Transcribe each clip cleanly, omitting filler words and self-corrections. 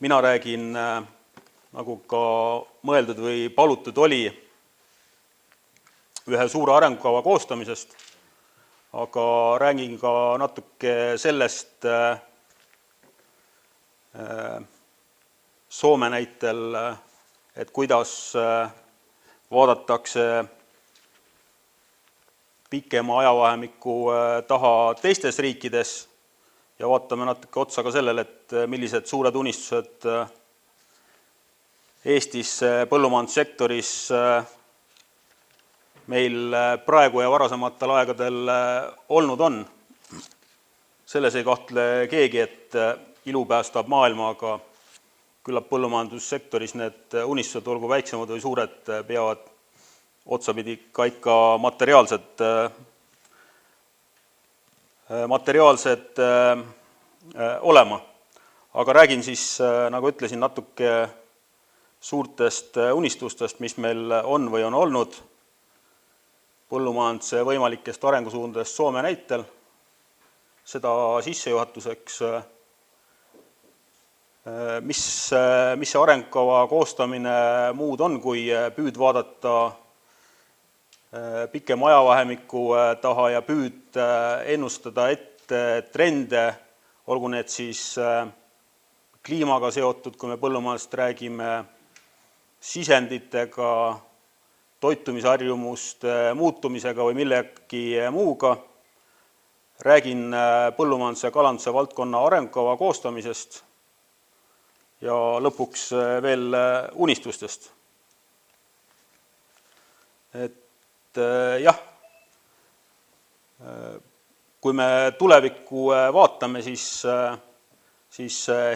mina räägin, nagu ka mõeldud või palutud oli, ühe suure arengukava koostamisest, aga räägin ka natuke sellest Soome näitel, et kuidas vaadatakse pikema ajavahemiku taha teistes riikides ja vaatame natuke otsa ka sellele, et millised suured unistused Eestis põllumajandussektoris meil praegu ja varasematel aegadel olnud on. Selles ei kahtle keegi, et ilu päästab maailma, aga küllap põllumajandussektoris need unistused, olgu väiksemad või suured, peavad otsapidi ka ikka materiaalsed olema. Aga räägin siis, nagu ütlesin, natuke suurtest unistustest, mis meil on või on olnud, põllumajanduse võimalikest arengusuundadest Soome näitel. Seda sissejuhatuseks, mis see arengukava koostamine muud on, kui püüd vaadata pikema ajavahemiku taha ja püüd ennustada ette trende, olgu need siis kliimaga seotud, kui me põllumajandusest räägime, sisenditega, toitumisharjumuste muutumisega või millegi muuga. Räägin põllumajanduse ja kalanduse valdkonna arengukava koostamisest ja lõpuks veel unistustest. Et jah, kui me tulevikku vaatame, siis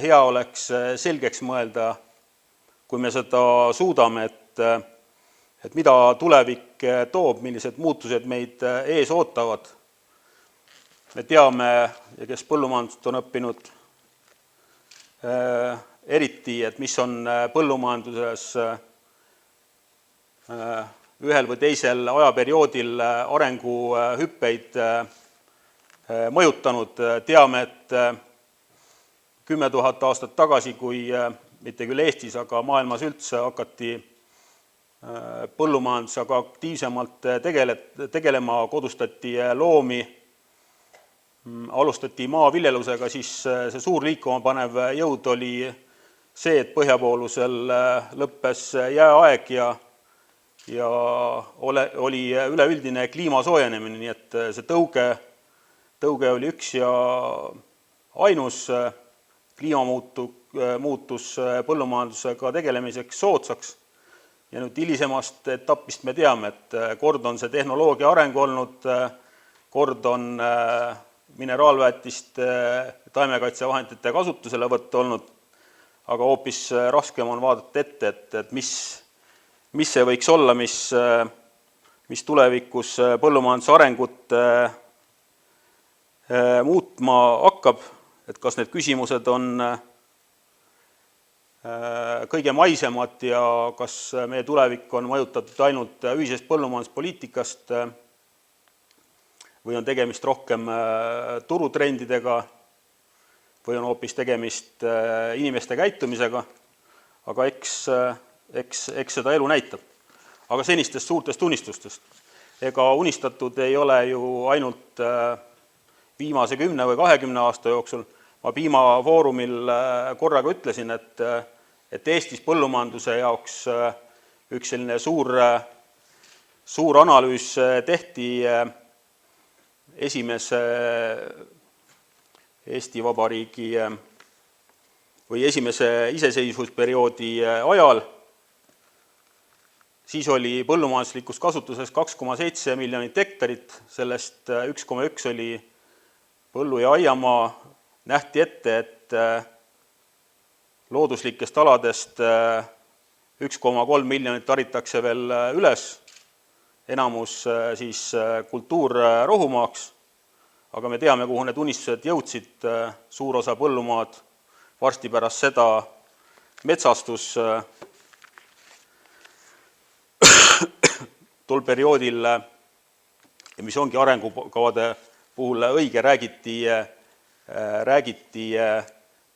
hea oleks selgeks mõelda, kui me seda suudame, et mida tulevik toob, millised muutused meid ees ootavad. Me teame, ja kes põllumajandust on õppinud, eriti, et mis on põllumajanduses ühel või teisel ajaperioodil arenguhüppeid mõjutanud. Teame, et 10 000 aastat tagasi, kui mitte küll Eestis, aga maailmas üldse hakati põllumajandusega aktiivsemalt tegelema, kodustati loomi, alustati maaviljelusega, siis see suur liikuma panev jõud oli see, et põhjapoolusel lõppes jääaeg ja oli üleüldine kliima soojenemine, nii et see tõuge oli üks ja ainus. Kliima muutus põllumajandusega tegelemiseks soodsaks ja nüüd hilisemast etapist me teame, et kord on see tehnoloogia areng olnud, kord on mineraalväetiste taimekaitsevahendite kasutuselevõtt olnud, aga hoopis raskem on vaadata ette, et mis see võiks olla, mis tulevikus põllumajanduse arengut muutma hakkab, et kas need küsimused on kõige maisemad ja kas meie tulevik on mõjutatud ainult ühisest põllumajanduspoliitikast või on tegemist rohkem turutrendidega või on hoopis tegemist inimeste käitumisega, aga eks seda elu näitab. Aga senistest suurtest unistustest. Ega unistatud ei ole ju ainult viimase 10 või 20 aasta jooksul. Ma piimafoorumil korraga ütlesin, et Eestis põllumajanduse jaoks üks selline suur analüüs tehti esimese Eesti Vabariigi või esimese iseseisvusperioodi ajal. Siis oli põllumajanduslikus kasutuses 2,7 miljonit hektarit, sellest 1,1 oli põllu- ja aiamaa. Nähti ette, et looduslikest aladest 1,3 miljonit haritakse veel üles, enamus siis kultuurrohumaaks, aga me teame, kuhu need unistused jõudsid, suur osa põllumaad varsti pärast seda metsastus. Tol perioodil, mis ongi arengukavade puhul õige, räägiti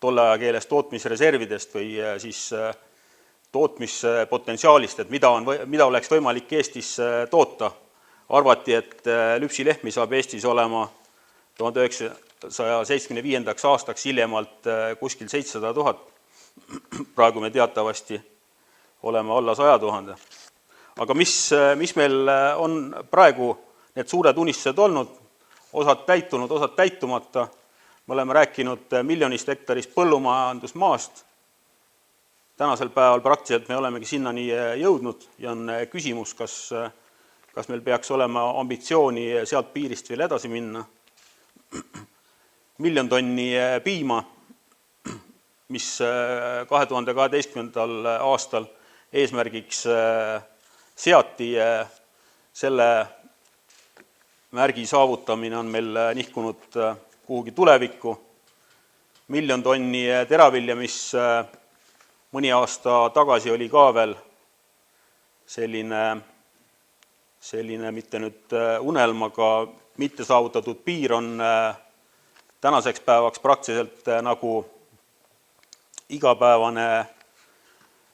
tolle aja keeles tootmisreservidest või siis tootmispotentsiaalist, et mida oleks võimalik Eestis toota. Arvati, et lüpsilehmi saab Eestis olema 1975. aastaks hiljemalt kuskil 700 000. Praegu me teatavasti oleme alla 100 000. Aga mis meil on praegu need suured unistused olnud, osad täitunud, osad täitumata? Me oleme rääkinud miljonist hektarist põllumajandusmaast. Tänasel päeval praktiliselt me olemegi sinnani jõudnud ja on küsimus, kas meil peaks olema ambitsiooni sealt piirist veel edasi minna. 1 miljon tonni piima, mis 2012. aastal eesmärgiks seati, selle märgi saavutamine on meil nihkunud kuhugi tulevikku. 1 miljon tonni teravilja, mis mõni aasta tagasi oli ka veel selline mitte nüüd unelm, aga mitte saavutatud piir, on tänaseks päevaks praktiliselt nagu igapäevane,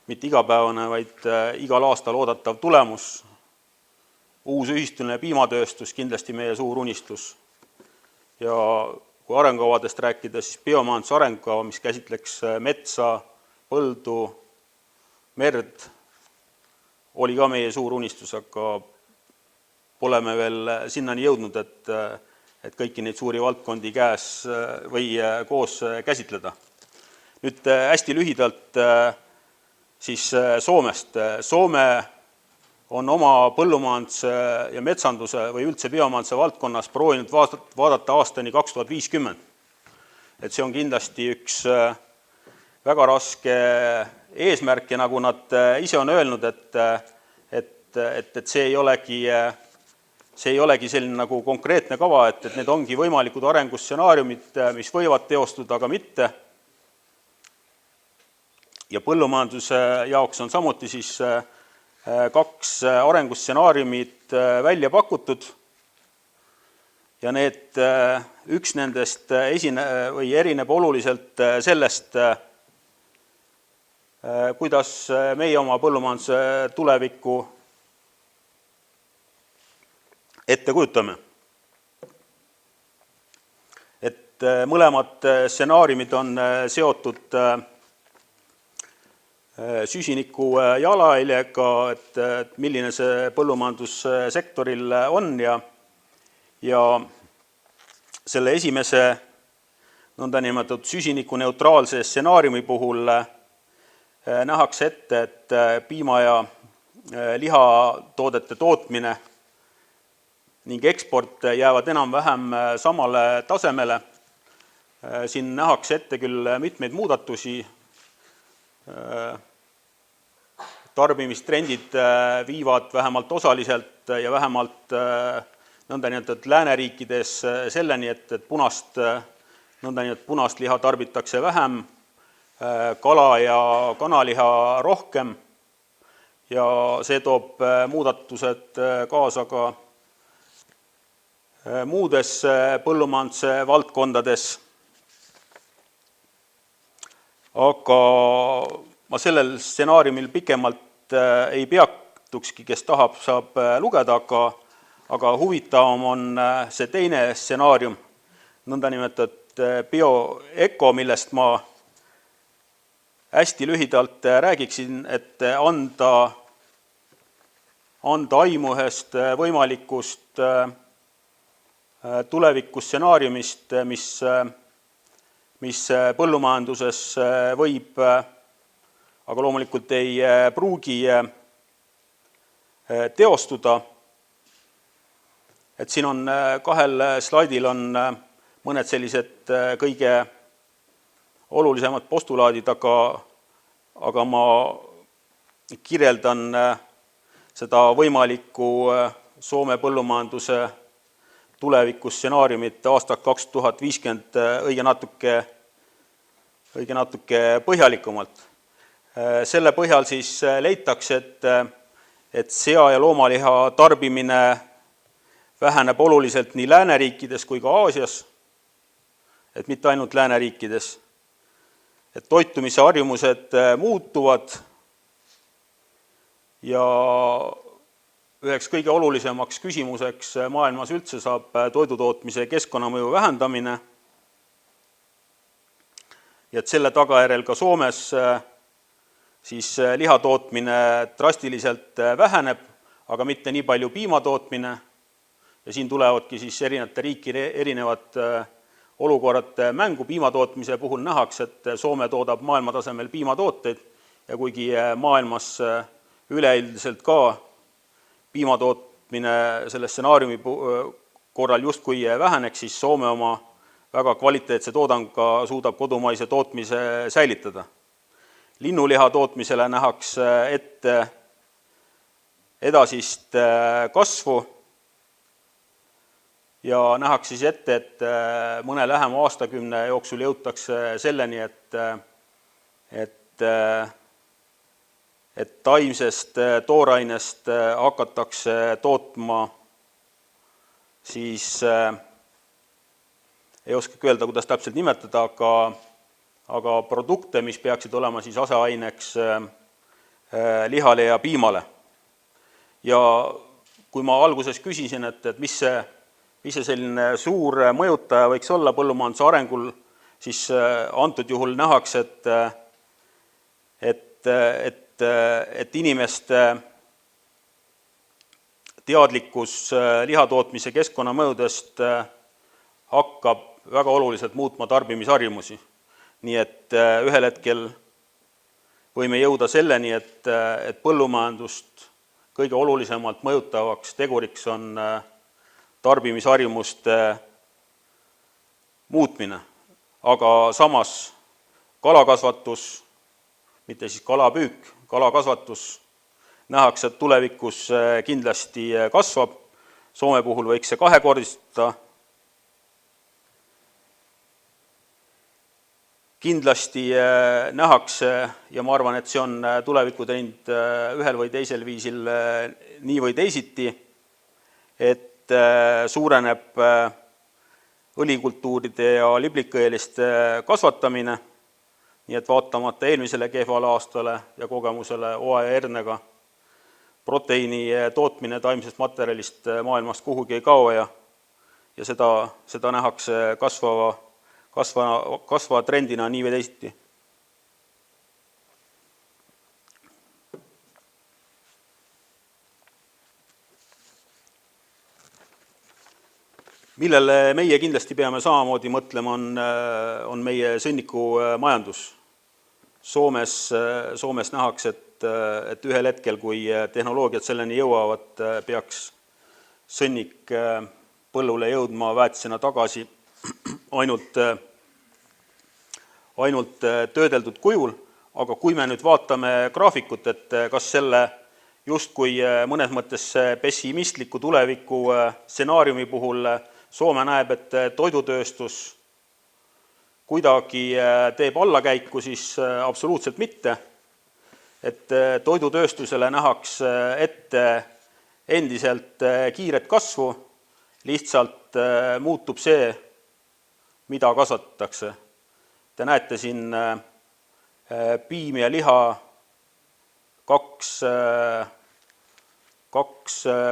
mitte igapäevane, vaid igal aastal oodatav tulemus. Uus ühistuline piimatööstus, kindlasti meie suur unistus. Ja kui arengukavadest rääkida, siis biomajanduse arengukava, mis käsitleks metsa, põldu, merd, oli ka meie suur unistus, aga pole me veel sinnani jõudnud, et kõiki neid suuri valdkondi käes või koos käsitleda. Nüüd hästi lühidalt siis Soomest. Soome on oma põllumajanduse ja metsanduse või üldse biomajanduse valdkonnas proovinud vaadata aastani 2050. Et see on kindlasti üks väga raske eesmärk ja nagu nad ise on öelnud, et see ei olegi selline nagu konkreetne kava, et need ongi võimalikud arengustsenaariumid, mis võivad teostuda, aga mitte. Ja põllumajanduse jaoks on samuti siis 2 arengustsenaariumid välja pakutud ja üks nendest erineb oluliselt sellest, kuidas meie oma põllumajanduse tulevikku ette kujutame. Et mõlemad stsenaariumid on seotud süsiniku jalajäljega, et milline see põllumajandussektoril on ja selle esimese nõndanimetatud süsinikuneutraalse stsenaariumi puhul nähakse ette, et piima- ja lihatoodete tootmine ning eksport jäävad enam-vähem samale tasemele. Siin nähakse ette küll mitmeid muudatusi. Tarbimistrendid viivad vähemalt osaliselt ja vähemalt nõndanimetatud lääneriikides selleni, et punast liha tarbitakse vähem, kala ja kanaliha rohkem ja see toob muudatused kaasa ka muudes põllumajanduse valdkondades. Aga ma sellel stsenaariumil pikemalt ei peatukski, kes tahab, saab lugeda, aga huvitavam on see teine stsenaarium, nõndanimetatud bioeko, millest ma hästi lühidalt räägiksin, et anda aimu ühest võimalikust tulevikustsenaariumist, mis põllumajanduses võib, aga loomulikult ei pruugi teostuda. Et siin on 2 slaidil on mõned sellised kõige olulisemad postulaadid, aga ma kirjeldan seda võimalikku Soome põllumajanduse tulevikustsenaariumit aastat 2050 õige natuke põhjalikumalt. Selle põhjal siis leitakse, et sea- ja loomaliha tarbimine väheneb oluliselt nii lääneriikides kui ka Aasias, et mitte ainult lääneriikides. et toitumise harjumused muutuvad ja üheks kõige olulisemaks küsimuseks maailmas üldse saab toidutootmise keskkonnamõju vähendamine. Ja et selle tagajärjel ka Soomes siis lihatootmine drastiliselt väheneb, aga mitte nii palju piimatootmine. Ja siin tulevadki siis erinevate riikide erinevad olukorrad mängu. Piimatootmise puhul nähakse, et Soome toodab maailmatasemel piimatooteid ja kuigi maailmas üleildiselt ka piimatootmine selle stsenaariumi korral justkui väheneks, siis Soome oma väga kvaliteetse toodanguga suudab kodumaise tootmise säilitada. Linnuliha tootmisele nähakse ette edasist kasvu ja nähakse siis ette, et mõne lähema aastakümne jooksul jõutakse selleni, et taimsest toorainest hakatakse tootma siis, ei oskagi öelda, kuidas täpselt nimetada, aga produkte, mis peaksid olema siis aseaineks lihale ja piimale. Ja kui ma alguses küsisin, et mis see selline suur mõjutaja võiks olla põllumajanduse arengul, siis antud juhul nähakse, et inimeste teadlikkus lihatootmise keskkonnamõjudest hakkab väga oluliselt muutma tarbimisharjumusi. Nii et ühel hetkel võime jõuda selleni, et põllumajandust kõige olulisemalt mõjutavaks teguriks on tarbimisharjumuste muutmine. Aga samas kalakasvatus, mitte siis kalapüük, kalakasvatus nähakse, et tulevikus kindlasti kasvab. Soome puhul võiks see kahekordistada. Kindlasti nähakse, ja ma arvan, et see on tulevikutrend ühel või teisel viisil nii või teisiti, et suureneb õlikultuuride ja liblikõeliste kasvatamine, nii et vaatamata eelmisele kehvale aastale ja kogemusele oa ja hernega proteiini tootmine taimsest materjalist maailmast kuhugi ei kao ja seda nähakse kasvava trendina nii või teisiti. Millele meie kindlasti peame samamoodi mõtlema, on meie sõnnikumajandus. Soomes nähakse, et ühel hetkel, kui tehnoloogiad selleni jõuavad, peaks sõnnik põllule jõudma väetisena tagasi ainult töödeldud kujul, aga kui me nüüd vaatame graafikut, et kas selle justkui mõnes mõttes pessimistliku tuleviku stsenaariumi puhul Soome näeb, et toidutööstus kuidagi teeb allakäiku, siis absoluutselt mitte. Et toidutööstusele nähakse ette endiselt kiiret kasvu, lihtsalt muutub see, mida kasvatatakse. Te näete siin piim ja liha kaks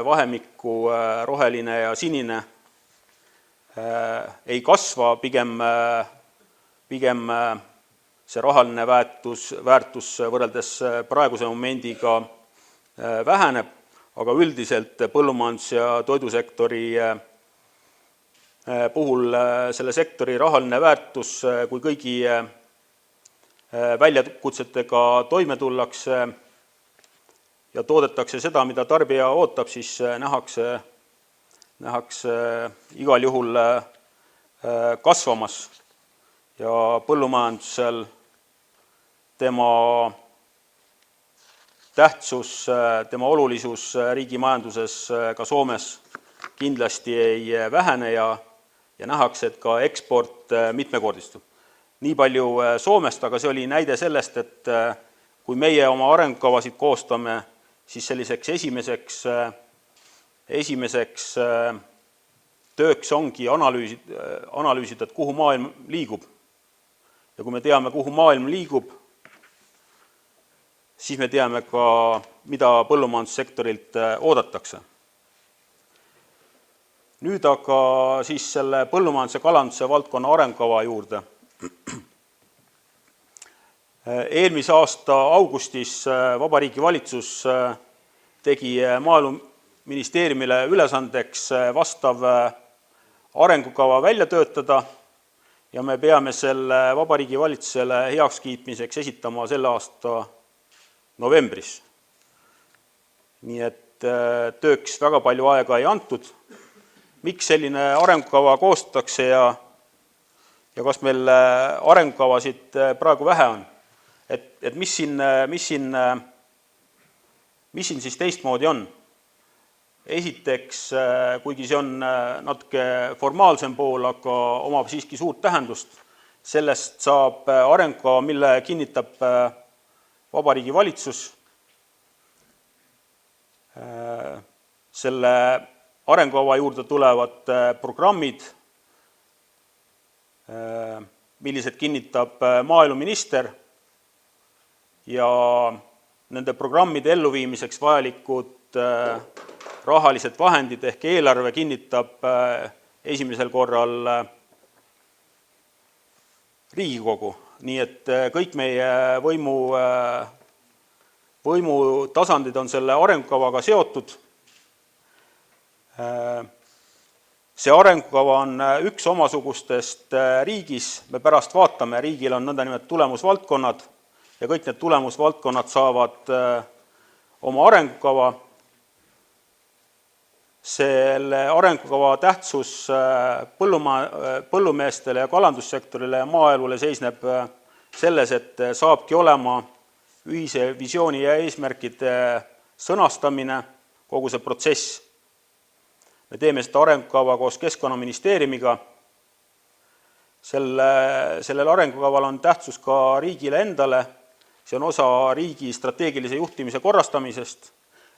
vahemikku, roheline ja sinine, ei kasva, pigem see rahaline väärtus võrreldes praeguse momendiga väheneb, aga üldiselt põllumajandus- ja toidusektori puhul selle sektori rahaline väärtus, kui kõigi väljakutsetega toime tullakse ja toodetakse seda, mida tarbija ootab, siis nähakse igal juhul kasvamas ja põllumajandusel tema tähtsus, tema olulisus riigi majanduses ka Soomes kindlasti ei vähene ja nähakse, et ka eksport mitmekordistub. Nii palju Soomest, aga see oli näide sellest, et kui meie oma arengukavasid koostame, siis selliseks esimeseks tööks ongi analüüsida, et kuhu maailm liigub. ja kui me teame, kuhu maailm liigub, siis me teame ka, mida põllumajandussektorilt oodatakse. Nüüd aga siis selle põllumajanduse kalanduse valdkonna arengukava juurde. Eelmise aasta augustis Vabariigi Valitsus tegi Maaeluministeeriumile ülesandeks vastav arengukava välja töötada ja me peame selle Vabariigi Valitsusele heakskiitmiseks esitama selle aasta novembris. Nii et tööks väga palju aega ei antud. Miks selline arengukava koostatakse ja kas meil arengukavasid praegu vähe on? Et mis siin siis teistmoodi on? Esiteks, kuigi see on natuke formaalsem pool, aga omab siiski suurt tähendust, sellest saab arengukava, mille kinnitab Vabariigi Valitsus. Selle arengukava juurde tulevad programmid, millised kinnitab maaeluminister ja nende programmide elluviimiseks vajalikud rahalised vahendid ehk eelarve kinnitab esimesel korral Riigikogu. Nii et kõik meie võimutasandid on selle arengukavaga seotud. See arengukava on üks omasugustest riigis. Me pärast vaatame, riigil on nõndanimetatud tulemusvaldkonnad ja kõik need tulemusvaldkonnad saavad oma arengukava. Selle arengukava tähtsus põllumeestele ja kalandussektorile ja maaelule seisneb selles, et saabki olema ühise visiooni ja eesmärkide sõnastamine, kogu see protsess. Me teeme seda arengukava koos Keskkonnaministeeriumiga. Sellel arengukaval on tähtsus ka riigile endale. See on osa riigi strateegilise juhtimise korrastamisest.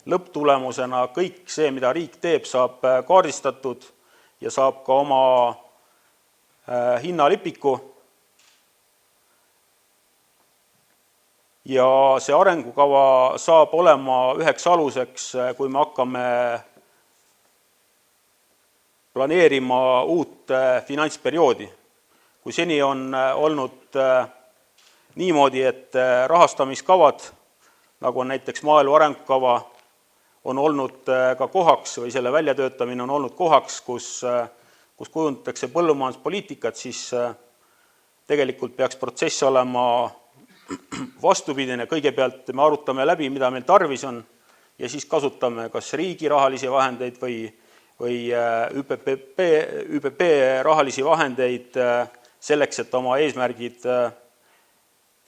Lõpptulemusena kõik see, mida riik teeb, saab kaardistatud ja saab ka oma hinnalipiku. Ja see arengukava saab olema üheks aluseks, kui me hakkame planeerima uut finantsperioodi. Kui seni on olnud niimoodi, et rahastamiskavad, nagu on näiteks maaelu arengukava, on olnud ka kohaks või selle väljatöötamine on olnud kohaks, kus kujundatakse põllumajanduspoliitikat, siis tegelikult peaks protsess olema vastupidine. Kõigepealt me arutame läbi, mida meil tarvis on ja siis kasutame kas riigi rahalisi vahendeid või ÜPP rahalisi vahendeid selleks, et oma eesmärgid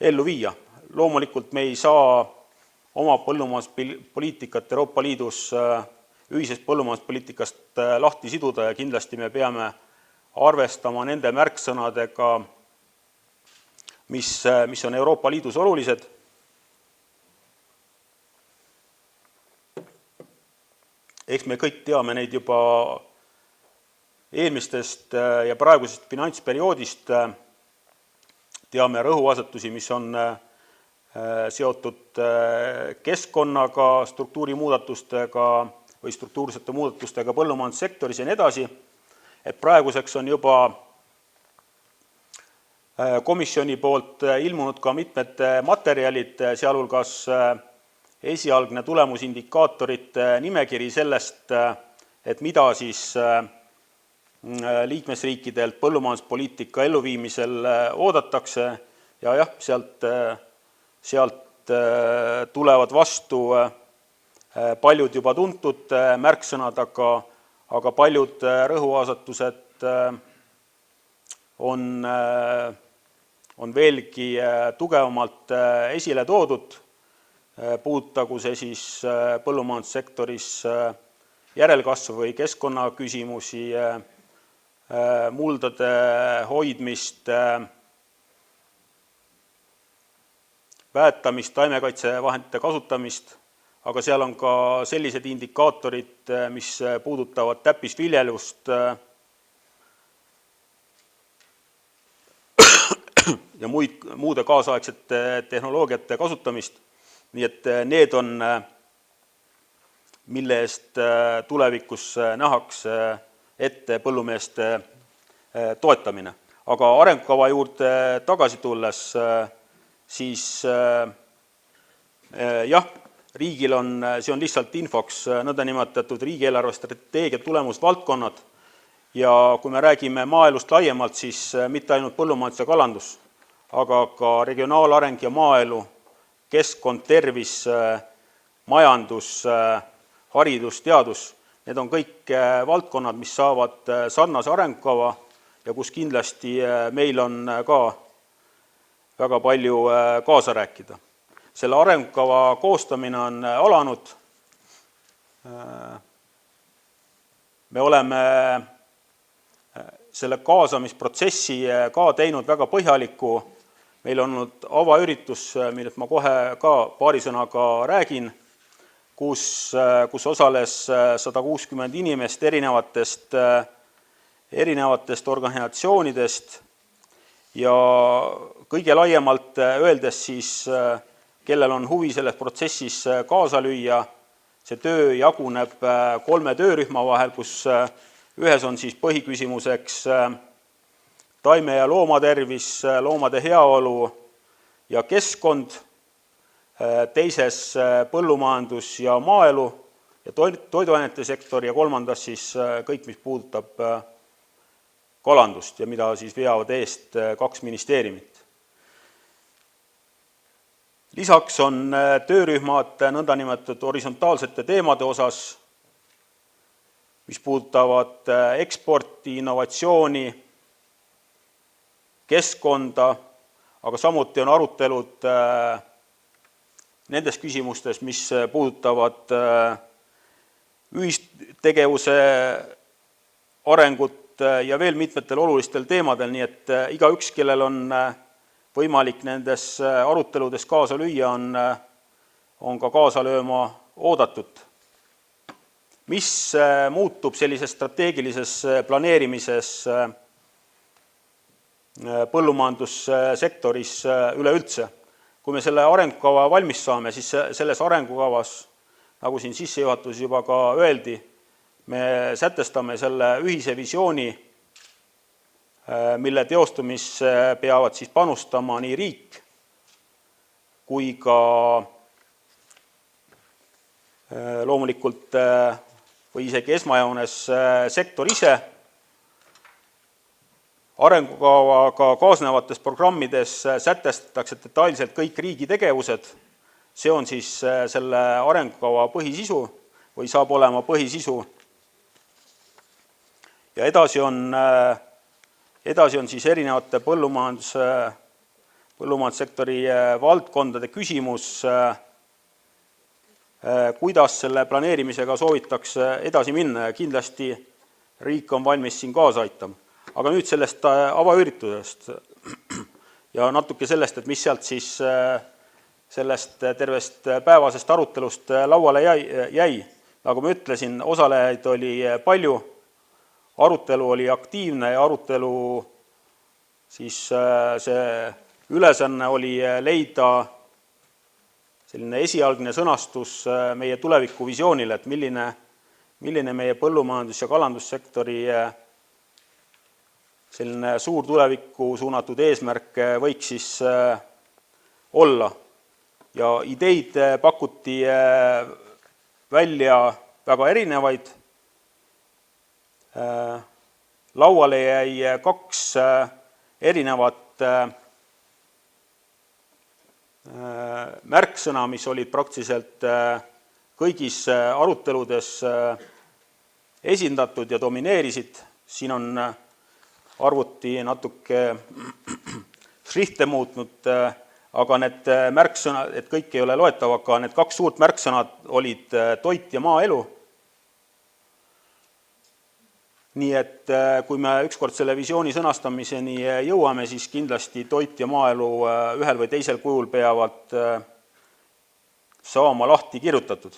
ellu viia. Loomulikult me ei saa oma põllumajanduspoliitikat Euroopa Liidus ühisest põllumajanduspoliitikast lahti siduda ja kindlasti me peame arvestama nende märksõnadega, mis on Euroopa Liidus olulised. Eks me kõik teame neid juba eelmistest ja praegusest finantsperioodist, teame rõhuasetusi, mis on seotud keskkonnaga, struktuurimuudatustega või struktuursete muudatustega põllumajandussektoris ja nii edasi. Et praeguseks on juba komisjoni poolt ilmunud ka mitmed materjalid, sealhulgas esialgne tulemusindikaatorite nimekiri sellest, et mida siis liikmesriikidelt põllumajanduspoliitika elluviimisel oodatakse ja jah, sealt tulevad vastu paljud juba tuntud märksõnad, aga paljud rõhuasetused on veelgi tugevamalt esile toodud, puudutagu see siis põllumajandussektoris järelkasvu või keskkonnaküsimusi, muldade hoidmist, väetamist, taimekaitsevahendite kasutamist, aga seal on ka sellised indikaatorid, mis puudutavad täppisviljelust, ja muude kaasaegsete tehnoloogiate kasutamist. Nii et need on, mille eest tulevikus nähakse ette põllumeeste toetamine. Aga arengukava juurde tagasi tulles, siis jah, riigil on, see on lihtsalt infoks nõndanimetatud riigieelarve strateegia tulemusvaldkonnad ja kui me räägime maaelust laiemalt, siis mitte ainult põllumajandus ja kalandus, aga ka regionaalareng ja maaelu, keskkond, tervis, majandus, haridus, teadus, need on kõik valdkonnad, mis saavad sarnase arengukava ja kus kindlasti meil on ka väga palju kaasa rääkida. Selle arengukava koostamine on alanud. Me oleme selle kaasamisprotsessi ka teinud väga põhjaliku. Meil on olnud avaüritus, millest ma kohe ka paari sõnaga räägin, kus osales 160 inimest erinevatest organisatsioonidest ja kõige laiemalt öeldes siis, kellel on huvi selles protsessis kaasa lüüa, see töö jaguneb 3 töörühma vahel, kus ühes on siis põhiküsimuseks taime- ja loomatervis, loomade heaolu ja keskkond, teises põllumajandus ja maaelu ja toiduainete sektor ja kolmandas siis kõik, mis puudutab kalandust ja mida siis veavad eest 2 ministeeriumit. Lisaks on töörühmad nõndanimetatud horisontaalsete teemade osas, mis puudutavad eksporti, innovatsiooni, keskkonda, aga samuti on arutelud nendes küsimustes, mis puudutavad ühistegevuse arengut ja veel mitmetel olulistel teemadel, nii et igaüks, kellel on võimalik nendes aruteludes kaasa lüüa, on ka kaasa lööma oodatud. Mis muutub sellises strateegilises planeerimises põllumajandussektoris üleüldse? Kui me selle arengukava valmis saame, siis selles arengukavas, nagu siin sissejuhatuses juba ka öeldi, me sätestame selle ühise visiooni, mille teostumisse peavad siis panustama nii riik kui ka loomulikult või isegi esmajoones sektor ise. Arengukavaga kaasnevates programmides sätestatakse detailselt kõik riigi tegevused. See on siis selle arengukava põhisisu või saab olema põhisisu. Ja edasi on siis erinevate põllumajandussektori valdkondade küsimus, kuidas selle planeerimisega soovitakse edasi minna ja kindlasti riik on valmis siin kaasa aitama. Aga nüüd sellest avaüritusest ja natuke sellest, et mis sealt siis sellest tervest päevasest arutelust lauale jäi. Nagu ma ütlesin, osalejaid oli palju, arutelu oli aktiivne ja arutelu siis see ülesanne oli leida selline esialgne sõnastus meie tulevikuvisioonile, et milline meie põllumajandus- ja kalandussektori selline suur tulevikku suunatud eesmärk võiks siis olla. Ja ideid pakuti välja väga erinevaid. Lauale jäi 2 erinevat märksõna, mis olid praktiliselt kõigis aruteludes esindatud ja domineerisid. Siin on arvuti natuke šrifte muutnud, aga need märksõnad, et kõik ei ole loetav, aga need 2 suurt märksõnad olid toit ja maaelu. Nii et kui me ükskord selle visiooni sõnastamiseni jõuame, siis kindlasti toit ja maaelu ühel või teisel kujul peavad saama lahti kirjutatud.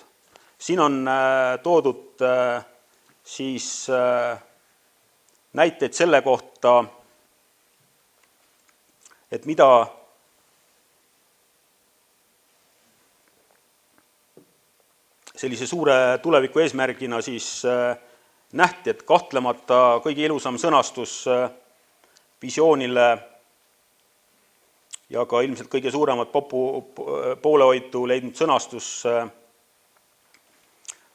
Siin on toodud siis näiteid selle kohta, et mida sellise suure tuleviku eesmärgina siis nähti, et kahtlemata kõige ilusam sõnastus visioonile ja ka ilmselt kõige suuremat poolehoidu leidnud sõnastus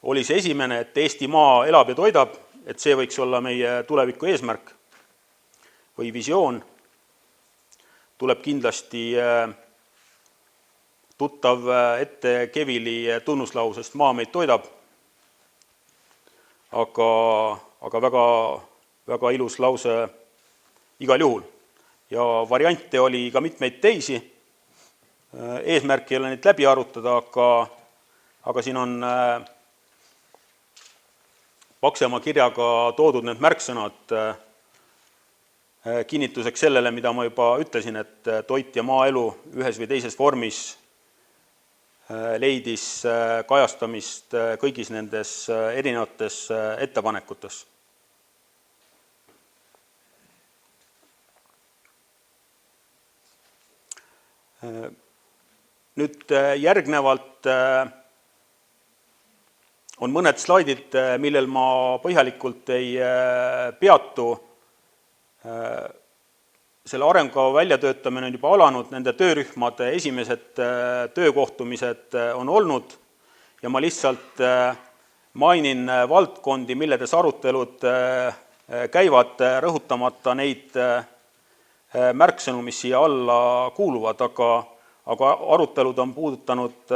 oli see esimene, et Eesti maa elab ja toidab, et see võiks olla meie tuleviku eesmärk või visioon. Tuleb kindlasti tuttav ette Kevili tunnuslausest maa meid toidab, aga väga, väga ilus lause igal juhul. Ja variante oli ka mitmeid teisi. Eesmärk ei ole neid läbi arutada, aga siin on paksema kirjaga toodud need märksõnad kinnituseks sellele, mida ma juba ütlesin, et toit ja maaelu ühes või teises vormis leidis kajastamist kõigis nendes erinevates ettepanekutes. Nüüd järgnevalt on mõned slaidid, millel ma põhjalikult ei peatu. Selle arengukava väljatöötamine on juba alanud, nende töörühmade esimesed töökohtumised on olnud ja ma lihtsalt mainin valdkondi, milledes arutelud käivad, rõhutamata neid märksõnu, mis siia alla kuuluvad, aga arutelud on puudutanud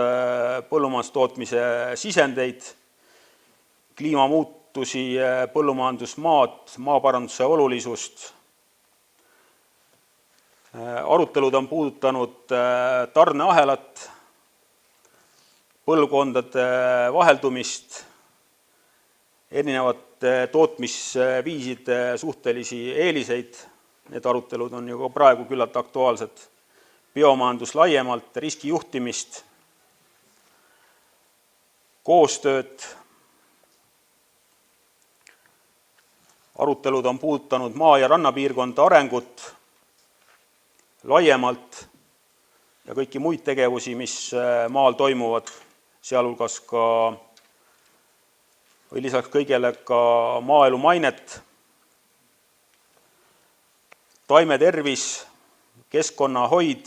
põllumajandustootmise sisendeid, kliimamuutusi, põllumajandusmaad, maaparanduse olulisust. Arutelud on puudutanud tarneahelat, põlvkondade vaheldumist, erinevate tootmisviiside suhtelisi eeliseid. Need arutelud on ju praegu küllalt aktuaalsed. Biomajandus laiemalt, riskijuhtimist, koostööd. Arutelud on puudutanud maa- ja rannapiirkonda arengut laiemalt ja kõiki muid tegevusi, mis maal toimuvad, sealhulgas ka või lisaks kõigele ka maaelu mainet, taimetervis, keskkonnahoid,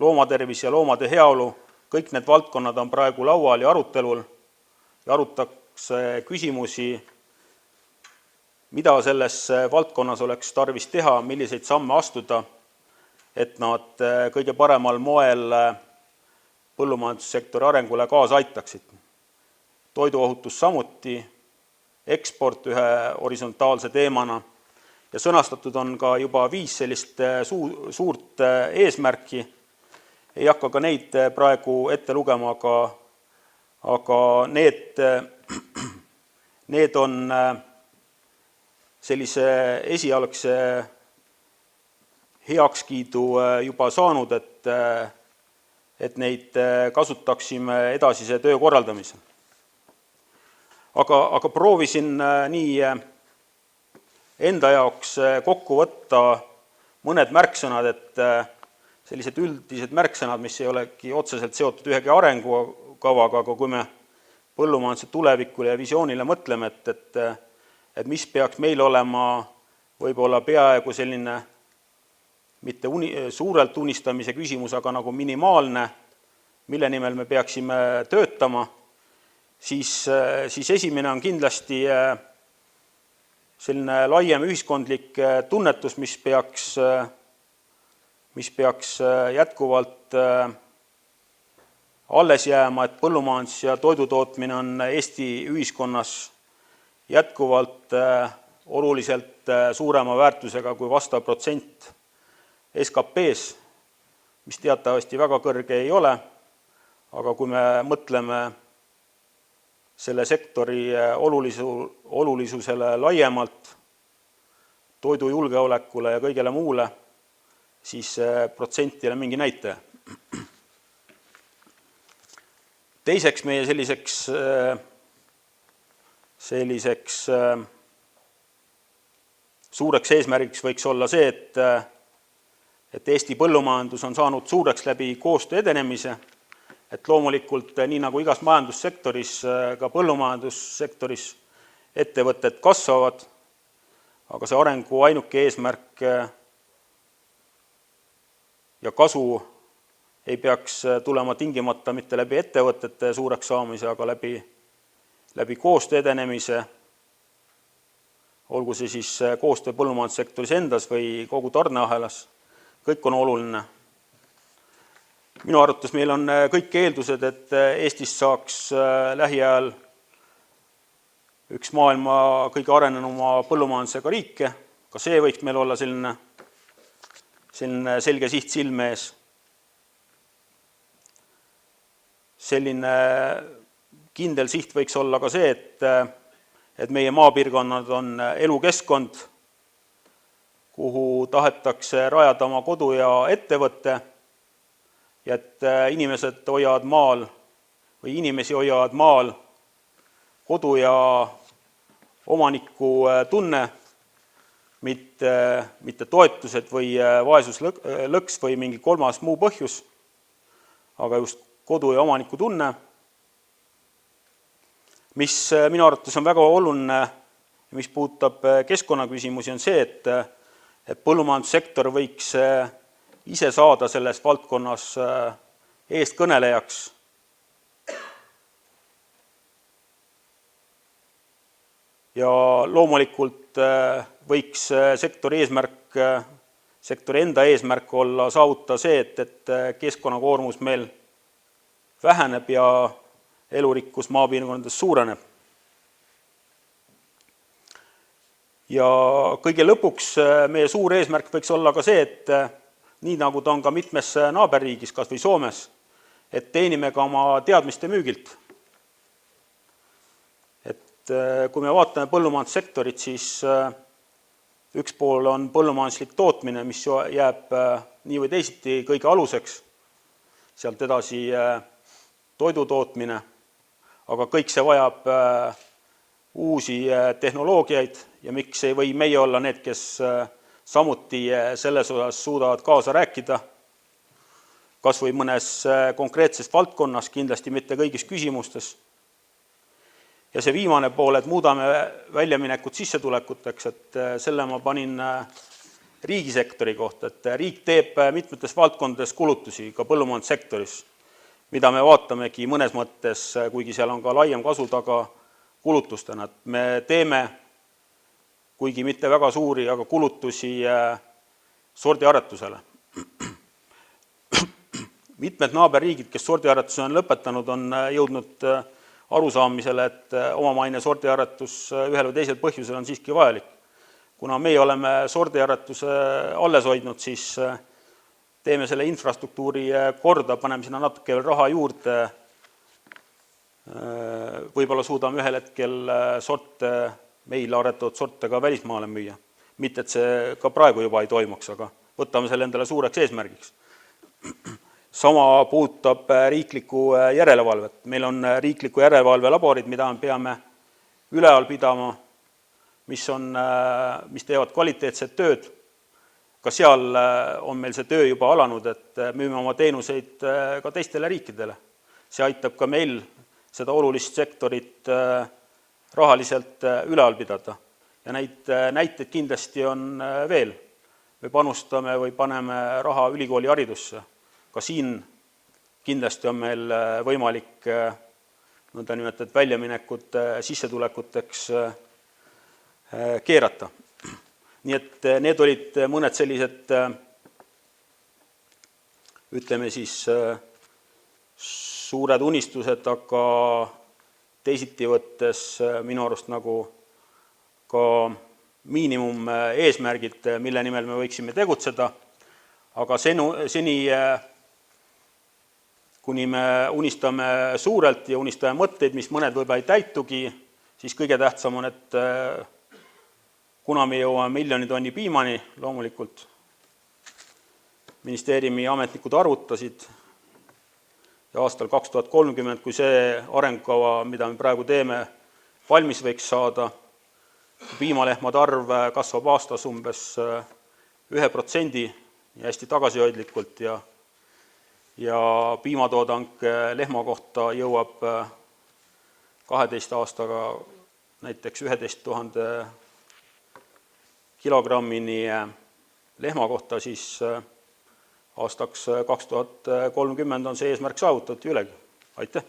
loomatervis ja loomade heaolu, kõik need valdkonnad on praegu laual ja arutelul ja arutakse küsimusi, mida selles valdkonnas oleks tarvis teha, milliseid samme astuda, et nad kõige paremal moel põllumajandussektori arengule kaasa aitaksid. Toiduohutus samuti, eksport ühe horisontaalse teemana ja sõnastatud on ka juba 5 sellist suurt eesmärki. Ei hakka ka neid praegu ette lugema, aga need on sellise esialgse heakskiidu juba saanud, et neid kasutaksime edasise töö korraldamisel. Aga proovisin nii enda jaoks kokku võtta mõned märksõnad, et sellised üldised märksõnad, mis ei olegi otseselt seotud ühegi arengukavaga, aga kui me põllumajanduse tulevikule ja visioonile mõtleme, et mis peaks meil olema võib-olla peaaegu selline mitte suurelt unistamise küsimus, aga nagu minimaalne, mille nimel me peaksime töötama, siis esimene on kindlasti selline laiem ühiskondlik tunnetus, mis peaks jätkuvalt alles jääma, et põllumajandus ja toidutootmine on Eesti ühiskonnas jätkuvalt oluliselt suurema väärtusega kui vastav protsent SKP-s, mis teatavasti väga kõrge ei ole, aga kui me mõtleme selle sektori olulisusele laiemalt, toidujulgeolekule ja kõigele muule, siis protsent ei ole mingi näitaja. Teiseks meie selliseks suureks eesmärgiks võiks olla see, et Eesti põllumajandus on saanud suureks läbi koostöö edenemise, et loomulikult nii nagu igas majandussektoris, ka põllumajandussektoris ettevõtted kasvavad, aga see arengu ainuke eesmärk ja kasu ei peaks tulema tingimata mitte läbi ettevõtete suureks saamise, aga läbi koostöö edenemise, olgu see siis koostöö põllumajandussektoris endas või kogu tarneahelas, kõik on oluline. Minu arvates meil on kõik eeldused, et Eestist saaks lähiajal üks maailma kõige arenenuma põllumajandusega riike, ka see võiks meil olla selline selge siht silme ees. Selline kindel siht võiks olla ka see, et meie maapiirkonnad on elukeskkond, kuhu tahetakse rajada oma kodu ja ettevõtte, ja et inimesed hoiavad maal või inimesi hoiavad maal kodu ja omaniku tunne, mitte toetused või vaesuslõks või mingi kolmas muu põhjus, aga just kodu ja omaniku tunne, mis minu arvates on väga oluline, mis puudutab keskkonnaküsimusi, on see, et põllumajandussektor võiks ise saada selles valdkonnas eestkõnelejaks. Ja loomulikult võiks sektori enda eesmärk olla saavutada see, et keskkonnakoormus meil väheneb ja elurikkus maapiirkondades suureneb. Ja kõige lõpuks meie suur eesmärk võiks olla ka see, et nii nagu ta on ka mitmes naaberriigis, kas või Soomes, et teenime ka oma teadmiste müügilt. Et kui me vaatame põllumajandussektorit, siis üks pool on põllumajanduslik tootmine, mis jääb nii või teisiti kõige aluseks, sealt edasi toidu tootmine, aga kõik see vajab uusi tehnoloogiaid ja miks ei või meie olla need, kes samuti selles osas suudavad kaasa rääkida, kas või mõnes konkreetses valdkonnas, kindlasti mitte kõigis küsimustes. Ja see viimane pool, et muudame väljaminekut sissetulekuteks, et selle ma panin riigisektori kohta, et riik teeb mitmetes valdkondades kulutusi, ka põllumajandussektoris, mida me vaatamegi mõnes mõttes, kuigi seal on ka laiem kasu taga kulutustena. Et me teeme, kuigi mitte väga suuri, aga kulutusi sordiaretusele. Mitmed naaberriigid, kes sordiaretuse on lõpetanud, on jõudnud arusaamisele, et omamaine sordiaretus ühel või teisel põhjusel on siiski vajalik. Kuna meie oleme sordiaretuse alles hoidnud, siis teeme selle infrastruktuuri korda, paneme sinna natuke raha juurde. Võib-olla suudame ühel hetkel meil aretatud sorte ka välismaale müüa. Mitte, et see ka praegu juba ei toimuks, aga võtame selle endale suureks eesmärgiks. Sama puudutab riiklikku järelevalvet. Meil on riikliku järelevalvelaborid, mida me peame üleval pidama, mis teevad kvaliteetset tööd. Ka seal on meil see töö juba alanud, et müüme oma teenuseid ka teistele riikidele. See aitab ka meil seda olulist sektorit rahaliselt üleval pidada. Ja neid näiteid kindlasti on veel. Me panustame või paneme raha ülikooli haridusse. Ka siin kindlasti on meil võimalik nõndanimetatud väljaminekud sissetulekuteks keerata. Nii et need olid mõned sellised, ütleme siis, suured unistused, aga teisiti võttes minu arust nagu ka miinimum eesmärgid, mille nimel me võiksime tegutseda. Aga seni, kuni me unistame suurelt ja unistame mõtteid, mis mõned võib-olla ei täitugi, siis kõige tähtsam on, et kuna me jõuame miljoni tonni piimani, loomulikult ministeeriumi ametnikud arvutasid ja aastal 2030, kui see arengukava, mida me praegu teeme, valmis võiks saada, piimalehmade arv kasvab aastas umbes 1% ja hästi tagasihoidlikult ja piimatoodang lehma kohta jõuab 12 aastaga näiteks 11 000 kilogrammini lehma kohta, siis aastaks 2030 on see eesmärk saavutatud ülegi. Aitäh!